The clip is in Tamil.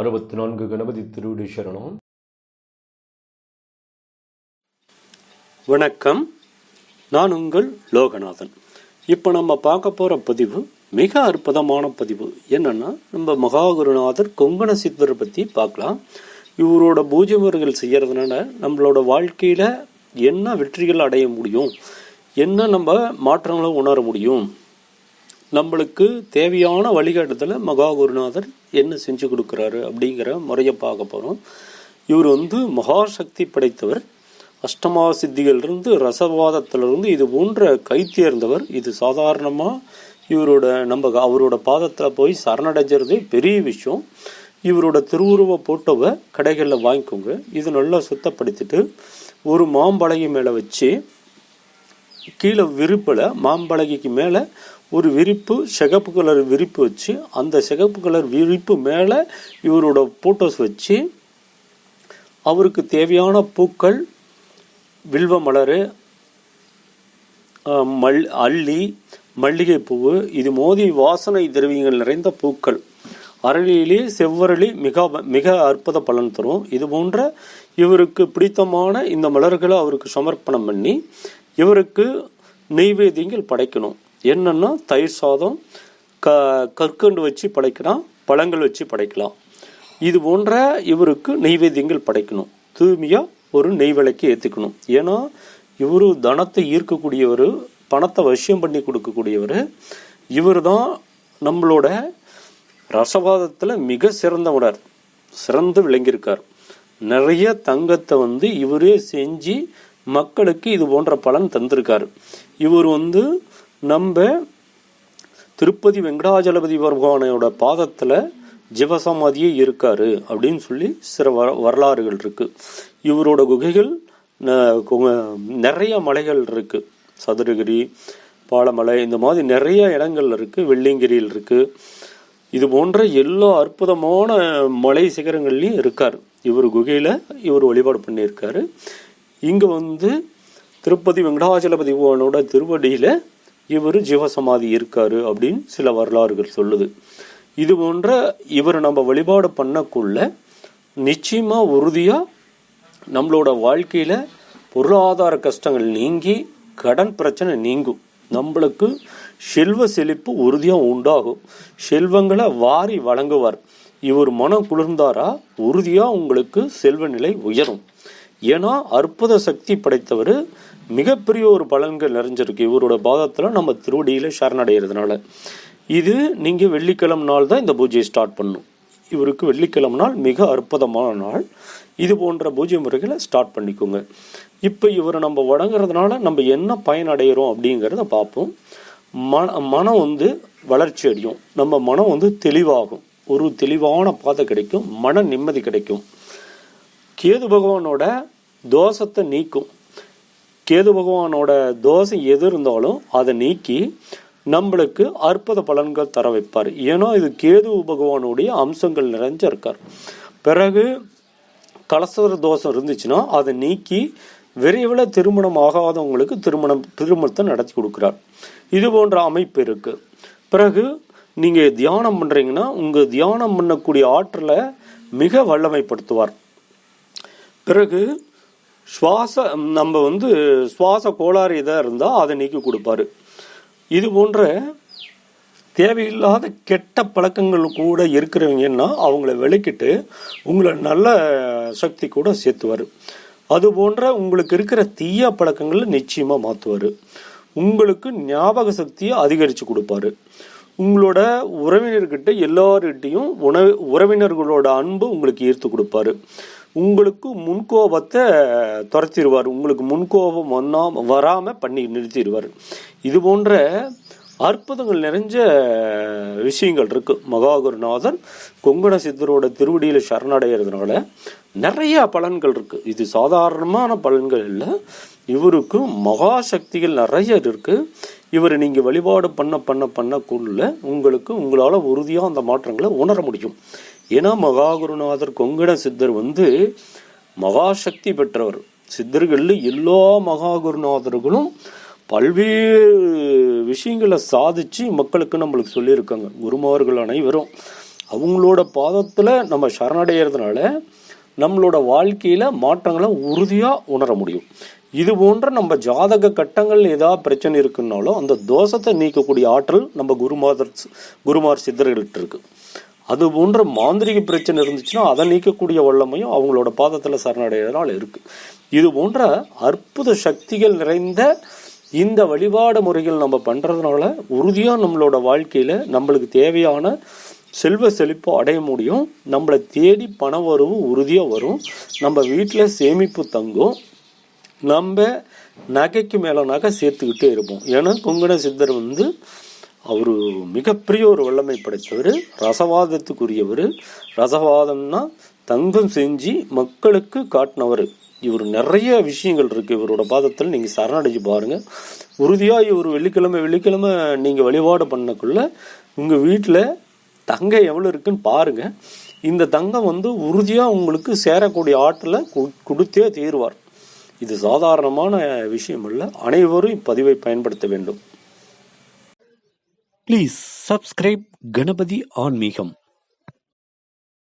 64 கணபதி திருவடி சரணம். வணக்கம், நான் உங்கள் லோகநாதன். இப்போ நம்ம பார்க்க போகிற பதிவு மிக அற்புதமான பதிவு. என்னன்னா, நம்ம மகாகுருநாதர் கொங்கண சித்தரை பற்றி பார்க்கலாம். இவரோட பூஜை முறைகள் செய்யறதுனால நம்மளோட வாழ்க்கையில் என்ன வெற்றிகள் அடைய முடியும், என்ன நம்ம மாற்றங்களை உணர முடியும், நம்மளுக்கு தேவையான வழிகாட்டுதலை மகாகுருநாதர் என்ன செஞ்சு கொடுக்குறாரு அப்படிங்கிற முறையை பார்க்க போகிறோம். இவர் மகாசக்தி படைத்தவர். அஷ்டமா சித்திகளிலிருந்து ரசவாதத்திலிருந்து இது போன்ற கை தேர்ந்தவர். இது சாதாரணமாக அவரோட பாதத்தில் போய் சரணடைஞ்சிறதே பெரிய விஷயம். இவரோட திருவுருவ போட்டோவை கடைகளில் வாங்கிக்கோங்க. இது நல்லா சுத்தப்படுத்திட்டு ஒரு மாம்பலகை மேலே வச்சு, கீழே விரிப்பில் மாம்பலகைக்கு மேலே ஒரு விரிப்பு, சிகப்பு கலர் விரிப்பு வச்சு, அந்த சிகப்பு கலர் விரிப்பு மேலே இவரோட போட்டோஸ் வச்சு, அவருக்கு தேவையான பூக்கள், வில்வ மலர், அல்லி, மல்லிகைப்பூவு, இது மோதி வாசனை திரவியங்கள் நிறைந்த பூக்கள், அரளியிலே செவ்வரளி மிக மிக அற்புத பலன் தரும். இது போன்ற இவருக்கு பிடித்தமான இந்த மலர்களை அவருக்கு சமர்ப்பணம் பண்ணி இவருக்கு நெய்வேத்தியங்கள் படைக்கணும். என்னன்னா, தயிர் சாதம், கற்கண்டு வச்சு படைக்கலாம், பழங்கள் வச்சு படைக்கலாம். இது போன்ற இவருக்கு நெய்வேத்தியங்கள் படைக்கணும். தூய்மையாக ஒரு நெய் விளக்கி ஏற்றிக்கணும். ஏன்னா இவரு தனத்தை ஈர்க்கக்கூடியவர், பணத்தை வசியம் பண்ணி கொடுக்கக்கூடியவர். இவர் தான் நம்மளோட ரசவாதத்தில் மிக சிறந்து விளங்கியிருக்கார். நிறைய தங்கத்தை இவரே செஞ்சு மக்களுக்கு இது போன்ற பலன் தந்திருக்காரு. இவர் நம்ம திருப்பதி வெங்கடாஜலபதி பகவானோட பாதத்தில் ஜீவசமாதியே இருக்காரு அப்படின்னு சொல்லி சில வரலாறுகள் இருக்கு. இவரோட குகைகள் நிறைய மலைகள் இருக்கு. சதுரகிரி, பாலமலை, இந்த மாதிரி நிறைய இடங்கள் இருக்கு. வெள்ளியங்கிரியில் இருக்கு. இது போன்ற எல்லா அற்புதமான மலை சிகரங்கள்லையும் இருக்கார். இவர் குகையில் இவர் வழிபாடு பண்ணியிருக்காரு. இங்கே திருப்பதி வெங்கடாஜலபதி பகவானோட திருவடியில் இவர் ஜீவசமாதி இருக்காரு அப்படின்னு சில வரலாறுகள் சொல்லுது. இது போன்ற இவர் நம்ம வழிபாடு பண்ணக்குள்ள நிச்சயமாக உறுதியாக நம்மளோட வாழ்க்கையில் பொருளாதார கஷ்டங்கள் நீங்கி, கடன் பிரச்சனை நீங்கும். நம்மளுக்கு செல்வ செழிப்பு உறுதியாக உண்டாகும். செல்வங்களை வாரி வழங்குவார். இவர் மனம் குளிர்ந்தாரா உறுதியாக உங்களுக்கு செல்வ நிலை உயரும். ஏன்னா அற்புத சக்தி படைத்தவர். மிகப்பெரிய ஒரு பலன்கள் நிறைஞ்சிருக்கு இவரோட பாதத்தில் நம்ம திருவடியில் சரணடைகிறதுனால. இது நீங்கள் வெள்ளிக்கிழமை நாள் தான் இந்த பூஜையை ஸ்டார்ட் பண்ணணும். இவருக்கு வெள்ளிக்கிழமை நாள் மிக அற்புதமான நாள். இது போன்ற பூஜை முறைகளை ஸ்டார்ட் பண்ணிக்கோங்க. இப்போ இவரை நம்ம வணங்குறதுனால நம்ம என்ன பயனடைகிறோம் அப்படிங்கிறத பார்ப்போம். மனம் வளர்ச்சி அடையும். நம்ம மனம் தெளிவாகும். ஒரு தெளிவான பாதை கிடைக்கும். மன நிம்மதி கிடைக்கும். கேது பகவானோட தோஷத்தை நீக்கும். கேது பகவானோட தோஷம் எது இருந்தாலும் அதை நீக்கி நம்மளுக்கு அற்புத பலன்கள் தர வைப்பார். ஏன்னா இது கேது பகவானுடைய அம்சங்கள் நிறைஞ்ச இருக்கார். பிறகு கலசர தோஷம் இருந்துச்சுன்னா அதை நீக்கி விரைவில் திருமணம் ஆகாதவங்களுக்கு திருமணத்தை நடத்தி கொடுக்குறார். இது போன்ற அமைப்பு இருக்கு. பிறகு நீங்கள் தியானம் பண்ணுறீங்கன்னா உங்கள் தியானம் பண்ணக்கூடிய ஆற்றலை மிக வல்லமைப்படுத்துவார். பிறகு நம்ம சுவாச கோளாறு இதாக இருந்தால் அதை நீக்கி கொடுப்பாரு. இது போன்ற தேவையில்லாத கெட்ட பழக்கங்கள் கூட இருக்கிறவங்கன்னா அவங்கள விலக்கிட்டு உங்களை நல்ல சக்தி கூட சேர்த்துவார். அது போன்ற உங்களுக்கு இருக்கிற தீய பழக்கங்களை நிச்சயமாக மாற்றுவார். உங்களுக்கு ஞாபக சக்தியை அதிகரித்து கொடுப்பாரு. உங்களோட உறவினர்கிட்ட எல்லார்கிட்டையும் உறவினர்களோட அன்பு உங்களுக்கு ஈர்த்து கொடுப்பாரு. உங்களுக்கு முன்கோபத்தை துரத்திடுவார். உங்களுக்கு முன்கோபம் வராமல் பண்ணி நிறுத்திடுவார். இது போன்ற அற்புதங்கள் நிறைஞ்ச விஷயங்கள் இருக்கு. மகாகுருநாதர் கொங்கண சித்தரோட திருவடியில் சரணடைகிறதுனால நிறைய பலன்கள் இருக்கு. இது சாதாரணமான பலன்கள் இல்லை. இவருக்கு மகாசக்திகள் நிறைய இருக்கு. இவரை நீங்கள் வழிபாடு பண்ணக்குள்ள உங்களால் உறுதியாக அந்த மாற்றங்களை உணர முடியும். ஏன்னா மகாகுருநாதர் கொங்கண சித்தர் மகாசக்தி பெற்றவர். சித்தர்களில் எல்லா மகாகுருநாதர்களும் பல்வேறு விஷயங்களை சாதிச்சு மக்களுக்கு நம்மளுக்கு சொல்லியிருக்காங்க. குருமார்கள் அனைவரும் அவங்களோட பாதத்தில் நம்ம சரணடைகிறதுனால நம்மளோட வாழ்க்கையில் மாற்றங்களை உறுதியாக உணர முடியும். இது போன்ற நம்ம ஜாதக கட்டங்கள் ஏதாவது பிரச்சனை இருக்குன்னாலும் அந்த தோஷத்தை நீக்கக்கூடிய ஆற்றல் நம்ம குருமார் சித்தர்கள்ட்ட இருக்கு. அது போன்ற மாந்திரிக பிரச்சனை இருந்துச்சுன்னா அதை நீக்கக்கூடிய வல்லமையும் அவங்களோட பாதத்தில் சரணடைகிறதுனால இருக்கு. இது போன்ற அற்புத சக்திகள் நிறைந்த இந்த வழிபாடு முறைகள் நம்ம பண்றதுனால உறுதியாக நம்மளோட வாழ்க்கையில நம்மளுக்கு தேவையான செல்வ செழிப்பு அடைய முடியும். நம்மளை தேடி பண வரவு உறுதியாக வரும். நம்ம வீட்டில் சேமிப்பு தங்கும். நம்ம நகைக்கு மேலே நகை சேர்த்துக்கிட்டே இருப்போம். ஏன்னா கொங்கண சித்தர் அவர் மிகப்பெரிய ஒரு வல்லமை படைத்தவர், ரசவாதத்துக்குரியவர். ரசவாதம்னா தங்கம் செஞ்சு மக்களுக்கு காட்டினவர். இவர் நிறைய விஷயங்கள் இருக்குது. இவரோட பாதத்தில் நீங்கள் சரணடைஞ்சு பாருங்கள். உறுதியாக இவர் வெள்ளிக்கிழமை நீங்கள் வழிபாடு பண்ணக்குள்ள உங்கள் வீட்டில் தங்கம் எவ்வளோ இருக்குன்னு பாருங்கள். இந்த தங்கம் உறுதியாக உங்களுக்கு சேரக்கூடிய ஆற்றலை கொடுத்தே தீர்வார். இது சாதாரணமான விஷயம் இல்லை. அனைவரும் இப்பதிவை பயன்படுத்த வேண்டும். ப்ளீஸ் சப்ஸ்கிரைப் கணபதி ஆன்மீகம்.